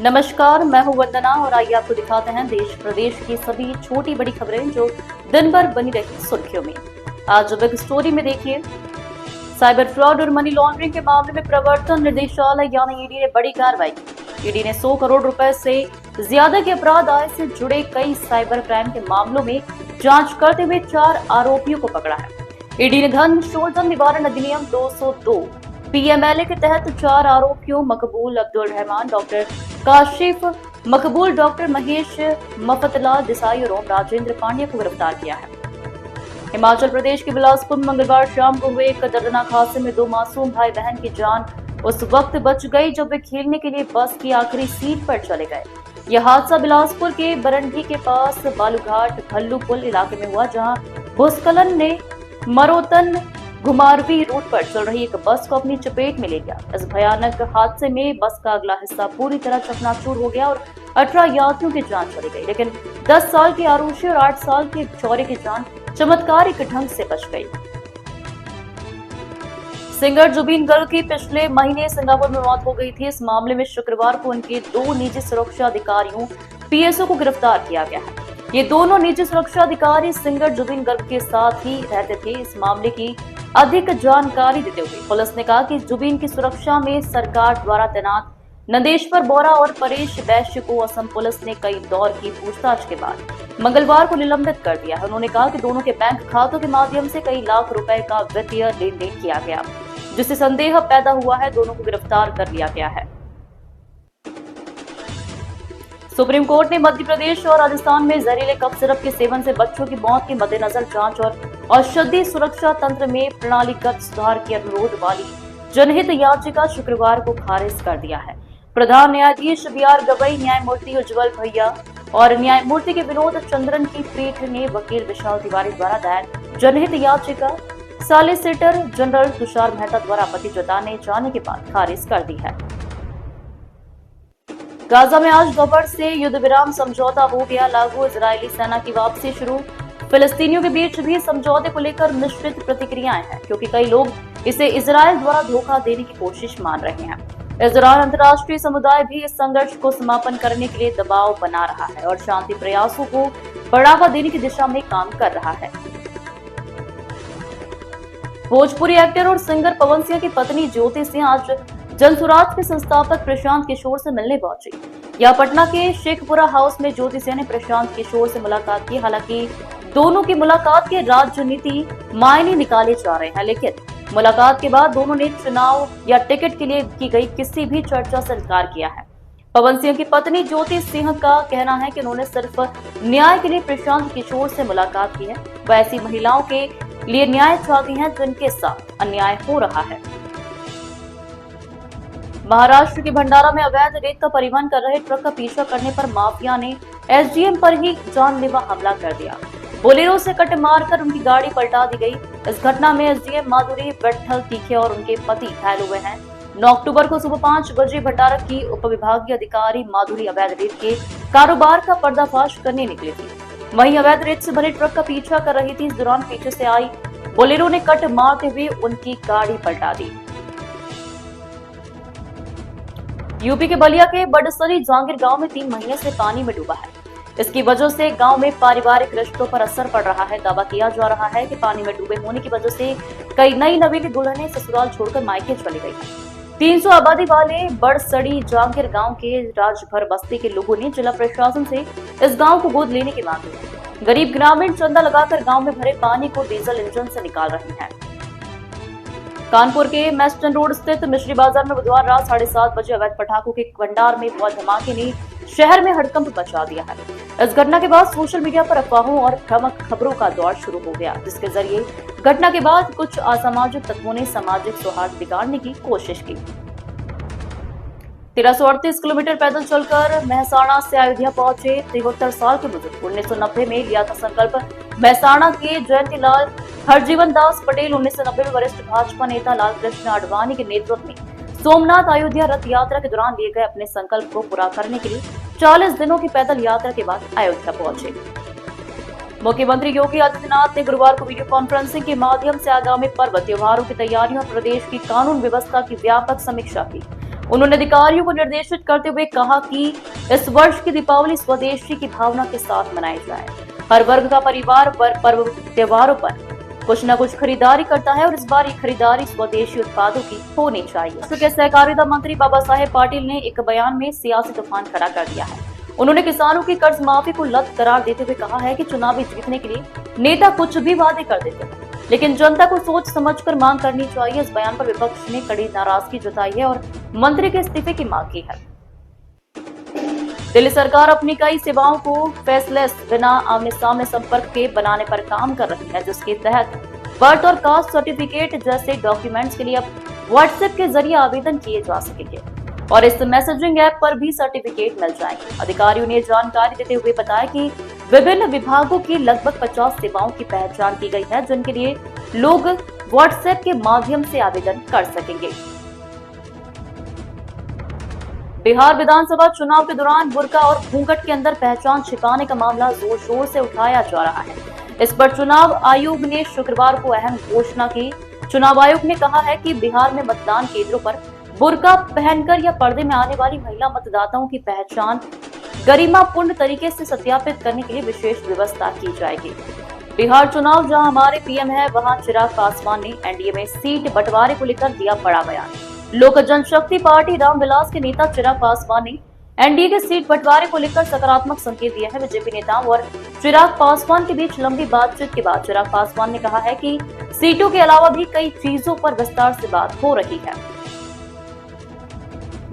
नमस्कार, मैं हूं वंदना और आइए आपको दिखाते हैं देश प्रदेश की सभी छोटी बड़ी खबरें जो दिन भर बनी रही सुर्खियों में। आज बिग स्टोरी में देखिए, साइबर फ्रॉड और मनी लॉन्ड्रिंग के मामले में प्रवर्तन निदेशालय यानी ईडी ने बड़ी कार्रवाई की। ईडी ने 100 करोड़ रुपए से ज्यादा के अपराध आय से जुड़े कई साइबर क्राइम के मामलों में जांच करते हुए 4 आरोपियों को पकड़ा है। ईडी ने धन शोधन निवारण अधिनियम 202 पीएमएलए के तहत 4 आरोपियों मकबूल अब्दुल रहमान, डॉक्टर काशिफ मकबूल, डॉक्टर महेश मफतलाल देसाई और ओम राजेंद्र पांड्या को गिरफ्तार किया है। हिमाचल प्रदेश के बिलासपुर में मंगलवार शाम को हुए एक दर्दनाक हादसे में 2 मासूम भाई बहन की जान उस वक्त बच गई जब वे खेलने के लिए बस की आखिरी सीट पर चले गए। यह हादसा बिलासपुर के बरंडी के पास बालूघाट भल्लू पुल इलाके में हुआ, जहां भूस्खलन ने मरोतन घुमारवी रूट पर चल रही एक बस को अपनी चपेट में ले गया। इस भयानक हादसे में बस का अगला हिस्सा पूरी तरह चकनाचूर हो गया और 18 यात्रियों की जान चली गई, लेकिन 10 साल की आरुषि और 8 साल के चौरे की जान चमत्कारिक ढंग से बच गई। सिंगर जुबीन गर्ग की पिछले महीने सिंगापुर में मौत हो गई थी। इस मामले में शुक्रवार को उनके 2 निजी सुरक्षा अधिकारियों पीएसओ को गिरफ्तार किया गया है। ये दोनों निजी सुरक्षा अधिकारी सिंगर जुबीन गर्ग के साथ ही रहते थे। इस मामले की अधिक जानकारी देते हुए पुलिस ने कहा कि जुबीन की सुरक्षा में सरकार द्वारा तैनात नंदेश्वर बोरा और परेश वैश्य को असम पुलिस ने कई दौर की पूछताछ के बाद मंगलवार को निलंबित कर दिया है। उन्होंने कहा कि दोनों के बैंक खातों के माध्यम से कई लाख रुपए का वित्तीय लेन देन किया गया, जिससे संदेह पैदा हुआ है। दोनों को गिरफ्तार कर लिया गया है। सुप्रीम कोर्ट ने मध्य प्रदेश और राजस्थान में जहरीले कफ सिरप के सेवन से बच्चों की मौत के मद्देनजर जांच और औषधि सुरक्षा तंत्र में प्रणालीगत सुधार के अनुरोध वाली जनहित याचिका शुक्रवार को खारिज कर दिया है। प्रधान न्यायाधीश बीआर गवई, न्यायमूर्ति उज्जवल भैया और न्यायमूर्ति के विनोद चंद्रन की पीठ ने वकील विशाल तिवारी द्वारा दायर जनहित याचिका सॉलिसिटर जनरल तुषार मेहता द्वारा आपत्ति जताने जाने के बाद खारिज कर दी है। गाजा में आज दोपहर से युद्ध विराम समझौता हो गया लागू, इजरायली सेना की वापसी शुरू। फिलिस्तीनियों के बीच भी समझौते को लेकर मिश्रित प्रतिक्रियाएं हैं, क्योंकि कई लोग इसे इजरायल द्वारा धोखा देने की कोशिश मान रहे हैं। इस दौरान अंतर्राष्ट्रीय समुदाय भी इस संघर्ष को समापन करने के लिए दबाव बना रहा है और शांति प्रयासों को बढ़ावा देने की दिशा में काम कर रहा है। भोजपुरी एक्टर और सिंगर पवन सिंह की पत्नी ज्योति सिंह आज जनसुराज के संस्थापक प्रशांत किशोर से मिलने पहुंची। यह पटना के शेखपुरा हाउस में ज्योति सिंह ने प्रशांत किशोर से मुलाकात की। हालांकि दोनों की मुलाकात के राजनीति मायने निकाले जा रहे हैं, लेकिन मुलाकात के बाद दोनों ने चुनाव या टिकट के लिए की गई किसी भी चर्चा से इनकार किया है। पवन सिंह की पत्नी ज्योति सिंह का कहना है कि उन्होंने सिर्फ न्याय के लिए प्रशांत किशोर से मुलाकात की है। वह ऐसी महिलाओं के लिए न्याय चाहती हैं जिनके साथ अन्याय हो रहा है। महाराष्ट्र के भंडारा में अवैध रेत का परिवहन कर रहे ट्रक का पीछा करने पर माफिया ने एसडीएम पर ही जानलेवा हमला कर दिया। बोलेरो से कट मारकर उनकी गाड़ी पलटा दी गई। इस घटना में एसडीएम माधुरी विट्ठल तीखे और उनके पति घायल हुए हैं। 9 अक्टूबर को सुबह 5 बजे भंडारा की उपविभागीय अधिकारी माधुरी अवैध रेत के कारोबार का पर्दाफाश करने निकली थी। वहीं अवैध रेत से भरे ट्रक का पीछा कर रही थी। इस दौरान पीछे से आई बोलेरो ने कट मारते हुए उनकी गाड़ी पलटा दी। यूपी के बलिया के बडसरी जांगीर गांव में 3 महीने से पानी में डूबा है। इसकी वजह से गांव में पारिवारिक रिश्तों पर असर पड़ रहा है। दावा किया जा रहा है कि पानी में डूबे होने की वजह से कई नई नवेली दुल्हनें ससुराल छोड़कर मायके चली गई हैं। 300 आबादी वाले बड़सड़ी जांगीर गांव के राजभर बस्ती के लोगों ने जिला प्रशासन से इस गांव को गोद लेने की मांग की। गरीब ग्रामीण चंदा लगाकर गांव में भरे पानी को डीजल इंजन से निकाल रहे हैं। कानपुर के मेस्टन रोड स्थित मिश्री बाजार में बुधवार रात 7:30 बजे अवैध पटाखों के भंडार में हुआ धमाके ने शहर में हड़कंप मचा दिया है। इस घटना के बाद सोशल मीडिया पर अफवाहों और भ्रामक खबरों का दौर शुरू हो गया, जिसके जरिए घटना के बाद कुछ असामाजिक तत्वों ने सामाजिक सौहार्द बिगाड़ने की कोशिश की। 1338 किलोमीटर पैदल चलकर मेहसाणा से अयोध्या पहुंचे 73 साल के बुजुर्ग 1990 में लिया था संकल्प। मेहसाणा के जयंतीलाल हरजीवन दास पटेल 1990 में वरिष्ठ भाजपा नेता लाल कृष्ण आडवाणी के नेतृत्व में सोमनाथ अयोध्या रथ यात्रा के दौरान लिए गए अपने संकल्प को पूरा करने के लिए 40 दिनों की पैदल यात्रा के बाद अयोध्या पहुंचे। मुख्यमंत्री योगी आदित्यनाथ ने गुरुवार को वीडियो कॉन्फ्रेंसिंग के माध्यम से आगामी पर्व त्योहारों की तैयारियों और प्रदेश की कानून व्यवस्था की व्यापक समीक्षा की। उन्होंने अधिकारियों को निर्देशित करते हुए कहा कि इस वर्ष की दीपावली स्वदेशी की भावना के साथ मनाई जाए। हर वर्ग का परिवार पर्व त्योहारों पर कुछ न कुछ खरीदारी करता है और इस बार ये खरीदारी स्वदेशी उत्पादों की होनी चाहिए। राज्य के सहकारिता मंत्री बाबा साहेब पाटिल ने एक बयान में सियासी तूफान खड़ा कर दिया है। उन्होंने किसानों की कर्ज माफी को लत करार देते हुए कहा है कि चुनावी जीतने के लिए नेता कुछ भी वादे कर देते हैं, लेकिन जनता को सोच समझकर मांग करनी चाहिए। इस बयान पर विपक्ष ने कड़ी नाराजगी जताई है और मंत्री के इस्तीफे की मांग की है। दिल्ली सरकार अपनी कई सेवाओं को फेसलेस बिना आमने सामने संपर्क के बनाने पर काम कर रही है, जिसके तहत बर्थ और कास्ट सर्टिफिकेट जैसे डॉक्यूमेंट्स के लिए अब व्हाट्सएप के जरिए आवेदन किए जा सकेंगे और इस मैसेजिंग ऐप पर भी सर्टिफिकेट मिल जाएंगे। अधिकारियों ने जानकारी देते हुए बताया कि विभिन्न विभागों की लगभग 50 सेवाओं की पहचान की गई है, जिनके लिए लोग व्हाट्सएप के माध्यम से आवेदन कर सकेंगे। बिहार विधानसभा चुनाव के दौरान बुर्का और घूंघट के अंदर पहचान छिपाने का मामला जोर शोर से उठाया जा रहा है। इस पर चुनाव आयोग ने शुक्रवार को अहम घोषणा की। चुनाव आयोग ने कहा है कि बिहार में मतदान केंद्रों पर बुर्का पहनकर या पर्दे में आने वाली महिला मतदाताओं की पहचान गरिमापूर्ण तरीके से सत्यापित करने के लिए विशेष व्यवस्था की जाएगी। बिहार चुनाव जहां हमारे पीएम है, वहां चिराग पासवान ने एनडीए में सीट बंटवारे को लेकर दिया बड़ा बयान। लोक जनशक्ति पार्टी रामविलास के नेता चिराग पासवान ने एनडीए के सीट बंटवारे को लेकर सकारात्मक संकेत दिया है। बीजेपी नेताओं और चिराग पासवान के बीच लंबी बातचीत के बाद चिराग पासवान ने कहा है कि सीटों के अलावा भी कई चीजों पर विस्तार से बात हो रही है।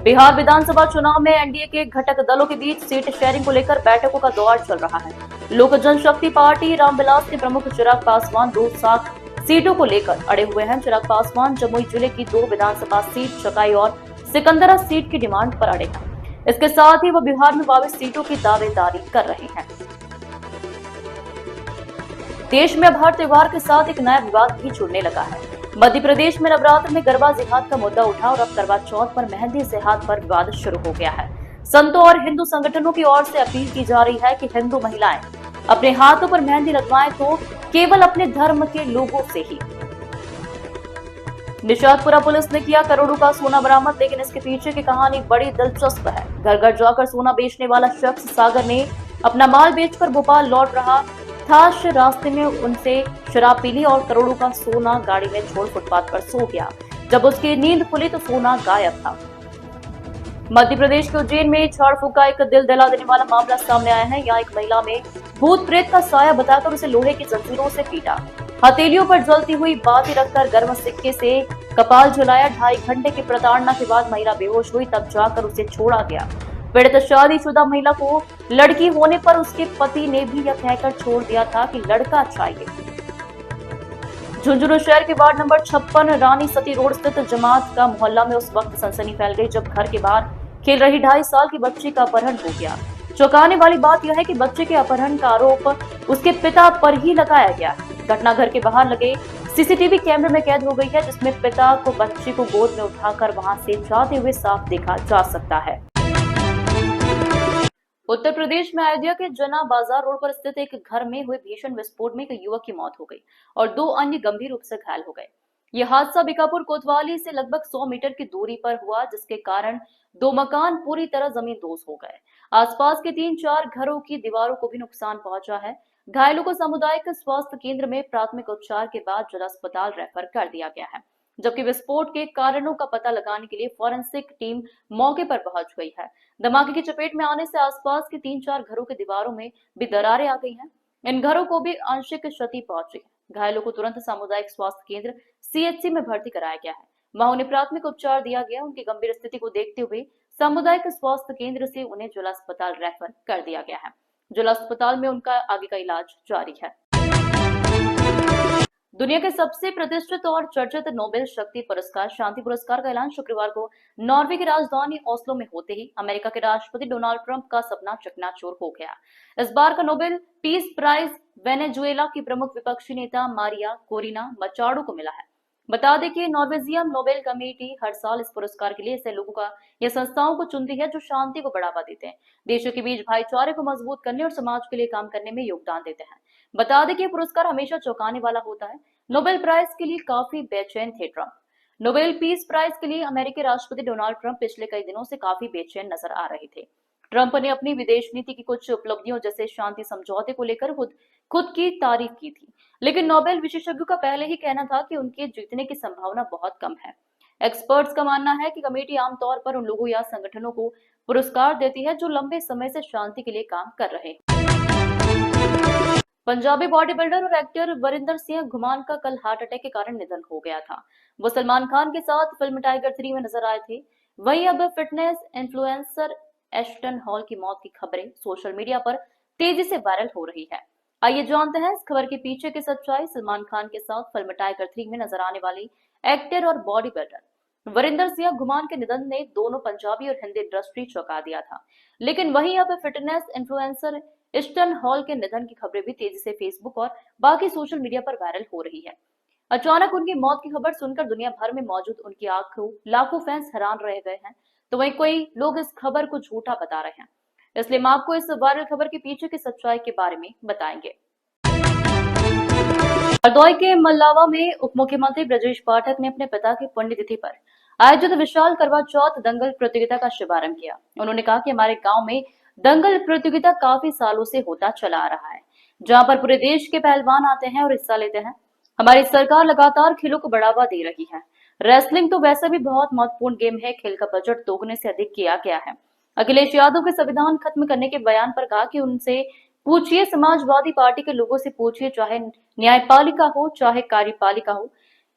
बिहार विधानसभा चुनाव में एनडीए के घटक दलों के बीच सीट शेयरिंग को लेकर बैठकों का दौर चल रहा है। लोक जनशक्ति पार्टी रामविलास के प्रमुख चिराग पासवान 2-7 सीटों को लेकर अड़े हुए हैं। चिराग पासवान जमुई जिले की 2 विधानसभा सीट चकाई और सिकंदरा सीट की डिमांड पर अड़े हैं। इसके साथ ही वह बिहार में 22 सीटों की दावेदारी कर रहे हैं। देश में अब हर त्योहार के साथ एक नया विवाद भी जुड़ने लगा है। मध्य प्रदेश में नवरात्र में गरबा जिहाद का मुद्दा उठा और अब करवा चौथ पर मेहंदी जिहाद पर विवाद शुरू हो गया है। संतों और हिंदू संगठनों की ओर से अपील की जा रही है कि हिंदू महिलाएं अपने हाथों पर मेहंदी लगवाएं तो केवल अपने धर्म के लोगों से ही। निशातपुरा पुलिस ने किया करोड़ों का सोना बरामद, लेकिन इसके पीछे की कहानी बड़ी दिलचस्प है। घर घर जाकर सोना बेचने वाला शख्स सागर ने अपना माल बेचकर भोपाल लौट रहा था। रास्ते में उनसे शराब पी ली और करोड़ों का सोना गाड़ी में छोड़ फुटपाथ पर सो गया। जब उसकी नींद खुली तो सोना गायब था। मध्य प्रदेश के उज्जैन में झाड़ फूक का एक दिल दहला देने वाला मामला सामने आया है। यहाँ एक महिला में भूत प्रेत का साया बताकर उसे लोहे की जंजीरों से पीटा, हथेलियों पर जलती हुई बाती रखकर गर्म सिक्के से कपाल झुलाया। 2.5 घंटे की प्रताड़ना के बाद महिला बेहोश हुई, तब जाकर उसे छोड़ा गया। पीड़ित शादीशुदा महिला को लड़की होने पर उसके पति ने भी यह कहकर छोड़ दिया था कि लड़का चाहिए। झुंझुनू शहर के ward number 56 Rani Sati road स्थित जमात का मोहल्ला में उस वक्त सनसनी फैल गई जब घर के बाहर खेल रही 2.5 साल की बच्ची का अपहरण हो गया। चौंकाने वाली बात यह है कि बच्चे के अपहरण का आरोप उसके पिता पर ही लगाया गया। घटना घर के बाहर लगे सीसीटीवी कैमरे में कैद हो गई है, जिसमें पिता को बच्ची को गोद में उठाकर वहां से जाते हुए साफ देखा जा सकता है। उत्तर प्रदेश में अयोध्या के जना बाजार रोड पर स्थित एक घर में हुए भीषण विस्फोट में एक युवक की मौत हो गई और 2 अन्य गंभीर रूप से घायल हो गए। यह हादसा बीकापुर कोतवाली से लगभग 100 मीटर की दूरी पर हुआ, जिसके कारण 2 मकान पूरी तरह जमींदोज हो गए। आसपास के 3-4 घरों की दीवारों को भी नुकसान पहुंचा है। घायलों को सामुदायिक स्वास्थ्य केंद्र में प्राथमिक उपचार के बाद जिला अस्पताल रेफर कर दिया गया है, जबकि विस्फोट के कारणों का पता लगाने के लिए फॉरेंसिक टीम मौके पर पहुंच गई है। धमाके की चपेट में आने से आसपास के 3-4 घरों की दीवारों में भी दरारें आ गई हैं। इन घरों को भी आंशिक क्षति पहुंची है। घायलों को तुरंत सामुदायिक स्वास्थ्य केंद्र सीएचसी में भर्ती कराया गया है। वहां उन्हें प्राथमिक उपचार दिया गया। उनकी गंभीर स्थिति को देखते हुए सामुदायिक स्वास्थ्य केंद्र से उन्हें जिला अस्पताल रेफर कर दिया गया है। जिला अस्पताल में उनका आगे का इलाज जारी है। दुनिया के सबसे प्रतिष्ठित और चर्चित नोबेल शक्ति पुरस्कार शांति पुरस्कार का ऐलान शुक्रवार को नॉर्वे की राजधानी ओस्लो में होते ही अमेरिका के राष्ट्रपति डोनाल्ड ट्रंप का सपना चकनाचूर हो गया। इस बार का नोबेल पीस प्राइज वेनेजुएला की प्रमुख विपक्षी नेता मारिया कोरिना मचाडो को मिला है। बता दें कि नॉर्वेजियन नोबेल कमेटी हर साल इस पुरस्कार के लिए ऐसे लोगों का या संस्थाओं को चुनती है जो शांति को बढ़ावा देते हैं, देशों के बीच भाईचारे को मजबूत करने और समाज के लिए काम करने में योगदान देते हैं। बता दें कि पुरस्कार हमेशा चौंकाने वाला होता है। नोबेल प्राइज के लिए काफी बेचैन थे ट्रंप। नोबेल पीस प्राइज के लिए अमेरिकी राष्ट्रपति डोनाल्ड ट्रंप पिछले कई दिनों से काफी बेचैन नजर आ रहे थे। ट्रंप ने अपनी विदेश नीति की कुछ उपलब्धियों जैसे शांति समझौते को लेकर खुद की तारीफ की थी, लेकिन नोबेल विशेषज्ञों का पहले ही कहना था कि उनके जीतने की संभावना बहुत कम है। एक्सपर्ट्स का मानना है कि कमेटी आमतौर पर उन लोगों या संगठनों को पुरस्कार देती है जो लंबे समय से शांति के लिए काम कर रहे हैं। पंजाबी बॉडी बिल्डर और एक्टर वरिंदर सिंह घुमान का कल हार्ट अटैक के कारण निधन हो गया था। वो सलमान खान के साथ फिल्म टाइगर 3 में नजर आए थे। वहीं अब फिटनेस इन्फ्लुएंसर एस्टन हॉल की मौत की खबरें सोशल मीडिया पर तेजी से वायरल हो रही है। आइए जानते हैं इस खबर के पीछे की सच्चाई। सलमान खान के साथ फिल्म टाइगर 3 में नजर आने वाली एक्टर और बॉडी बिल्डर वरिंदर सिंह घुमान के निधन ने दोनों पंजाबी और हिंदी इंडस्ट्री चौंका दिया था। लेकिन वहीं अब फिटनेस इन्फ्लुएंसर एस्टन हॉल के निधन की खबरें भी तेजी से फेसबुक और बाकी सोशल मीडिया पर वायरल हो रही है। अचानक उनकी मौत की खबर सुनकर दुनिया भर में मौजूद उनकी लाखों फैंस हैरान रह गए हैं, तो वहीं कोई लोग इस खबर को झूठा बता रहे हैं। इसलिए हम आपको इस वायरल खबर के पीछे की सच्चाई के बारे में बताएंगे। हरदोई के मल्लावा में उप मुख्यमंत्री ब्रजेश पाठक ने अपने पिता की पुण्यतिथि पर आयोजित विशाल करवा चौथ दंगल प्रतियोगिता का शुभारंभ किया। उन्होंने कहा कि हमारे गांव में दंगल प्रतियोगिता काफी सालों से होता चला आ रहा है, जहां पर पूरे देश के पहलवान आते हैं और हिस्सा लेते हैं। हमारी सरकार लगातार खेलों को बढ़ावा दे रही है। रेसलिंग तो वैसे भी बहुत महत्वपूर्ण गेम है, खेल का बजट दोगुने से अधिक किया गया है। अखिलेश यादव के संविधान खत्म करने के बयान पर कहा कि उनसे पूछिए, समाजवादी पार्टी के लोगों से पूछिए, चाहे न्यायपालिका हो चाहे कार्यपालिका हो,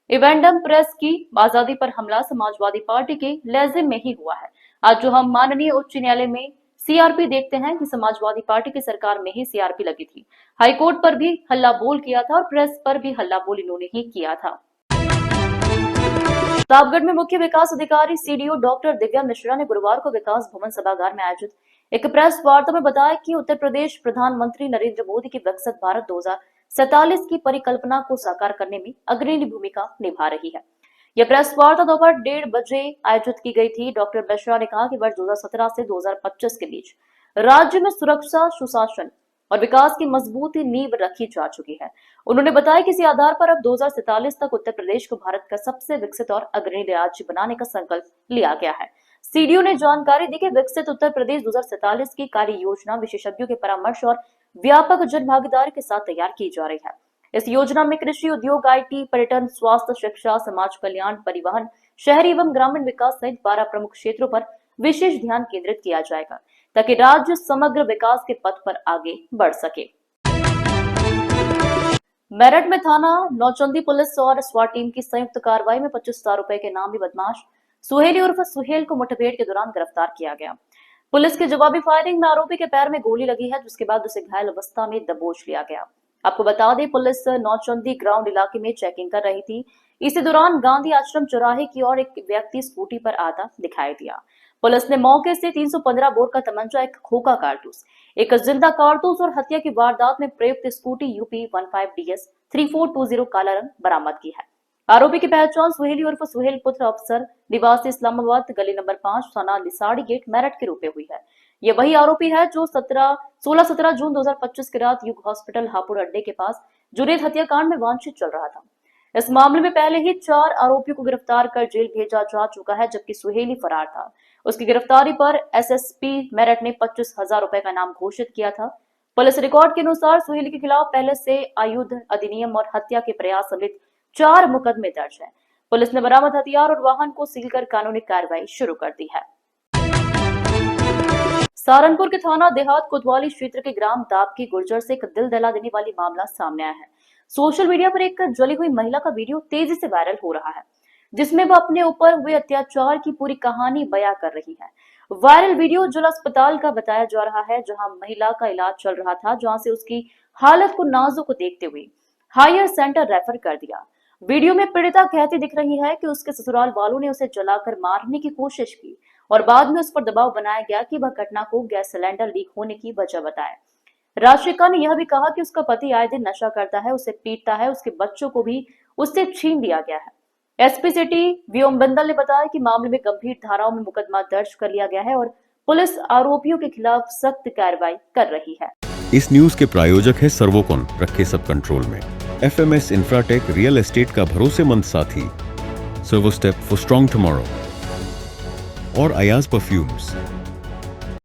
इवेंडम प्रेस की आजादी पर हमला समाजवादी पार्टी के लहजे में ही हुआ है। आज जो हम माननीय उच्च न्यायालय में सीआरपी देखते हैं कि समाजवादी पार्टी की सरकार में ही सीआरपी लगी थी। हाईकोर्ट पर भी हल्ला बोल किया था और प्रेस पर भी हल्ला बोल इन्होंने ही किया था। प्रतापगढ़ में मुख्य विकास अधिकारी सीडीओ डॉक्टर दिव्या मिश्रा ने गुरुवार को विकास भवन सभागार में आयोजित एक प्रेस वार्ता में बताया कि उत्तर प्रदेश प्रधानमंत्री नरेंद्र मोदी की विकसित भारत 2047 की परिकल्पना को साकार करने में अग्रणी भूमिका निभा रही है। यह प्रेस वार्ता दोपहर 1:30 बजे आयोजित की गई थी। डॉक्टर मिश्रा ने कहा कि वर्ष 2017 से 2025 के बीच राज्य में सुरक्षा, सुशासन और विकास की मजबूत नींव रखी जा चुकी है। उन्होंने बताया कि इसी आधार पर अब 2047 तक उत्तर प्रदेश को भारत का सबसे विकसित और अग्रणी राज्य बनाने का संकल्प लिया गया है। सीडीओ ने जानकारी दी कि विकसित उत्तर प्रदेश 2047 की कार्य योजना विशेषज्ञों के परामर्श और व्यापक जन भागीदारी के साथ तैयार की जा रही है। इस योजना में कृषि, उद्योग, आईटी, पर्यटन, स्वास्थ्य, शिक्षा, समाज कल्याण, परिवहन, शहरी एवं ग्रामीण विकास सहित 12 प्रमुख क्षेत्रों पर विशेष ध्यान केंद्रित किया जाएगा, ताकि राज्य समग्र विकास के पथ पर आगे बढ़ सके। मेरठ में थाना नौचंदी पुलिस और स्वाट टीम की संयुक्त कार्रवाई में 25,000 रुपए के नामी बदमाश सुहेली उर्फ सुहेल को मुठभेड़ के दौरान गिरफ्तार किया गया। पुलिस की जवाबी फायरिंग में आरोपी के पैर में गोली लगी है, जिसके बाद उसे घायल अवस्था में दबोच लिया गया। आपको बता दें, पुलिस नौचंदी ग्राउंड इलाके में चेकिंग कर रही थी। इसी दौरान गांधी आश्रम चौराहे की ओर एक व्यक्ति स्कूटी पर आता दिखाई दिया। पुलिस ने मौके से 315 बोर का तमंचा, एक खोखा कारतूस, एक जिंदा कारतूस और हत्या की वारदात में प्रयुक्त स्कूटी यूपी 15DS 3420 काला रंग बरामद की है। आरोपी की पहचान सुहेली उर्फ सुहेल पुत्र अफसर निवासी इस्लामाबाद गली नंबर 5 थाना लिसाड़ी गेट मेरठ के रूप में हुई है। ये वही आरोपी है जो 16-17 जून 2025 की रात युग हॉस्पिटल हापुड़ अड्डे के पास जुनैद हत्याकांड में वांछित चल रहा था। इस मामले में पहले ही 4 आरोपियों को गिरफ्तार कर जेल भेजा जा चुका है, जबकि सुहेली फरार था। उसकी गिरफ्तारी पर एसएसपी मेरठ ने 25,000 रुपए का इनाम घोषित किया था। पुलिस रिकॉर्ड के अनुसार सुहेली के खिलाफ पहले से आयुध अधिनियम और हत्या के प्रयास समेत 4 मुकदमे दर्ज है। पुलिस ने बरामद हथियार और वाहन को सील कर कानूनी कार्रवाई शुरू कर दी है। सहारनपुर के थाना देहात कोतवाली क्षेत्र के ग्राम दाब की गुर्जर से एक दिल दहला देने वाली मामला सामने आया है। सोशल मीडिया पर एक जली हुई महिला का वीडियो तेजी से वायरल हो रहा है, जिसमें वह अपने ऊपर हुए अत्याचार की पूरी कहानी बयां कर रही है। वायरल वीडियो जिला अस्पताल का बताया जा रहा है, जहां महिला का इलाज चल रहा था, जहां से उसकी हालत को नाजुक को देखते हुए हायर सेंटर रेफर कर दिया। वीडियो में पीड़िता कहती दिख रही है कि उसके ससुराल वालों ने उसे जलाकर मारने की कोशिश की और बाद में उस पर दबाव बनाया गया कि वह घटना को गैस सिलेंडर लीक होने की वजह बताए। राशिका ने यह भी कहा कि उसका पति आए दिन नशा करता है, उसे पीटता है, उसके बच्चों को भी उससे छीन लिया गया है। एसपी सिटी व्योम बिंदल ने बताया कि मामले में गंभीर धाराओं में मुकदमा दर्ज कर लिया गया है और पुलिस आरोपियों के खिलाफ सख्त कार्रवाई कर रही है। इस न्यूज के प्रायोजक है सर्वोकॉन, रखे सब कंट्रोल में। FMS इंफ्राटेक रियल एस्टेट का भरोसेमंद साथी। Servo step for strong tomorrow और अयाज परफ्यूम्स,